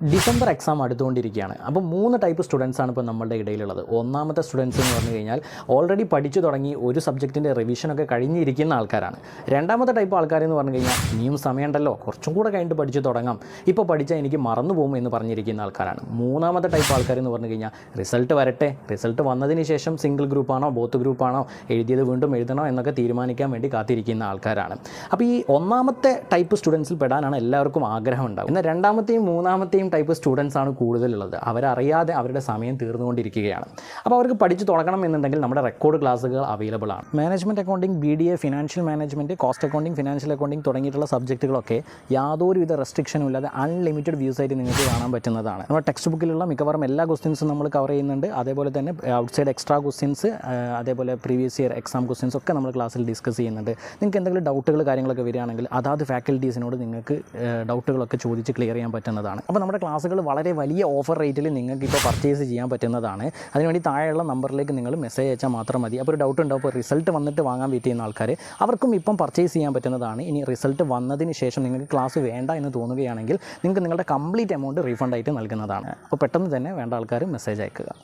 December exam അടുത്തുകൊണ്ടിരിക്കുകയാണ്. അപ്പോൾ 3 type സ്റ്റുഡൻസാണ് ഇപ്പോൾ നമ്മളുടെ ഇടയിലുള്ളത്. ഒന്നാമത്തെ സ്റ്റുഡൻസ് എന്ന് പറഞ്ഞു കഴിഞ്ഞാൽ ഓൾറെഡി പഠിച്ചു തുടങ്ങി ഒരു സബ്ജക്റ്റിൻ്റെ റിവിഷനൊക്കെ കഴിഞ്ഞിരിക്കുന്ന ആൾക്കാരാണ്. രണ്ടാമത്തെ ടൈപ്പ് ആൾക്കാരെന്ന് പറഞ്ഞു കഴിഞ്ഞാൽ ഇനിയും സമയമുണ്ടല്ലോ, കുറച്ചും കൂടെ കഴിഞ്ഞിട്ട് പഠിച്ചു തുടങ്ങാം, ഇപ്പോൾ പഠിച്ചാൽ എനിക്ക് മറന്നു പോകും എന്ന് പറഞ്ഞിരിക്കുന്ന ആൾക്കാരാണ്. മൂന്നാമത്തെ ടൈപ്പ് ആൾക്കാരെന്ന് പറഞ്ഞു കഴിഞ്ഞാൽ റിസൾട്ട് വരട്ടെ, റിസൾട്ട് വന്നതിന് ശേഷം സിംഗിൾ ഗ്രൂപ്പാണോ ബോത്ത് ഗ്രൂപ്പാണോ എഴുതിയത് വീണ്ടും എഴുതണോ എന്നൊക്കെ തീരുമാനിക്കാൻ വേണ്ടി കാത്തിരിക്കുന്ന ആൾക്കാരാണ്. അപ്പോൾ ഈ ഒന്നാമത്തെ ടൈപ്പ് സ്റ്റുഡൻസിൽ പെടാനാണ് എല്ലാവർക്കും ആഗ്രഹം ഉണ്ടാകും. എന്നാൽ രണ്ടാമത്തെയും മൂന്നാമത്തെയും ടൈപ്പ് സ്റ്റുഡൻസ് ആണ് കൂടുതലുള്ളത്. അവരറിയാതെ അവരുടെ സമയം തീർന്നുകൊണ്ടിരിക്കുകയാണ്. അപ്പോൾ അവർക്ക് പഠിച്ചു തുടങ്ങണം എന്നുണ്ടെങ്കിൽ നമ്മുടെ റെക്കോർഡ് ക്ലാസ്സുകൾ അവൈലബിൾ ആണ്. Management accounting, BDA, financial management, cost accounting, financial accounting തുടങ്ങിയിട്ടുള്ള സബ്ജക്റ്റുകളൊക്കെ യാതൊരുവിധ റെസ്ട്രിക്ഷനും ഇല്ലാതെ അൺലിമിറ്റഡ് വ്യൂസ് ആയിട്ട് നിങ്ങൾക്ക് കാണാൻ പറ്റുന്നതാണ്. നമ്മുടെ ടെക്സ്റ്റ് ബുക്കിലുള്ള മിക്കവാറും എല്ലാ ക്വസ്റ്റ്യൻസും നമ്മൾ കവർ ചെയ്യുന്നുണ്ട്. അതേപോലെ തന്നെ ഔട്ട്സൈഡ് എക്സ്ട്രാ ക്വസ്റ്റ്യൻസ്, അതേപോലെ പ്രീവിയസ് ഇയർ എക്സാം ക്വസ്റ്റ്യൻസ് ഒക്കെ നമ്മൾ ക്ലാസ്സിൽ ഡിസ്കസ് ചെയ്യുന്നുണ്ട്. നിങ്ങൾക്ക് എന്തെങ്കിലും ഡൗട്ടുകൾ കാര്യങ്ങളൊക്കെ വരികയാണെങ്കിൽ അതാത് ഫാക്കൽറ്റീസിനോട് നിങ്ങൾക്ക് ഡൗട്ടുകളൊക്കെ ചോദിച്ച് ക്ലിയർ ചെയ്യാൻ പറ്റുന്നതാണ്. അപ്പോൾ നമ്മുടെ ക്ലാസ്സുകൾ വളരെ വലിയ ഓഫർ റേറ്റിൽ നിങ്ങൾക്ക് ഇപ്പോൾ പർച്ചേസ് ചെയ്യാൻ പറ്റുന്നതാണ്. അതിനുവേണ്ടി താഴെയുള്ള നമ്പറിലേക്ക് നിങ്ങൾ മെസ്സേജ് അയച്ചാൽ മാത്രം മതി. അപ്പോൾ ഒരു ഡൗട്ട് ഉണ്ടാവും, ഇപ്പോൾ റിസൾട്ട് വന്നിട്ട് വാങ്ങാൻ വെയിറ്റ് ചെയ്യുന്ന ആൾക്കാർ അവർക്കും ഇപ്പം പർച്ചേസ് ചെയ്യാൻ പറ്റുന്നതാണ്. ഇനി റിസൾട്ട് വന്നതിന് ശേഷം നിങ്ങൾക്ക് ക്ലാസ് വേണ്ട എന്ന് തോന്നുകയാണെങ്കിൽ നിങ്ങൾക്ക് നിങ്ങളുടെ കംപ്ലീറ്റ് എമൗണ്ട് റീഫണ്ട് ആയിട്ട് നൽകുന്നതാണ്. അപ്പോൾ പെട്ടെന്ന് തന്നെ വേണ്ട ആൾക്കാർ മെസ്സേജ് അയക്കുക.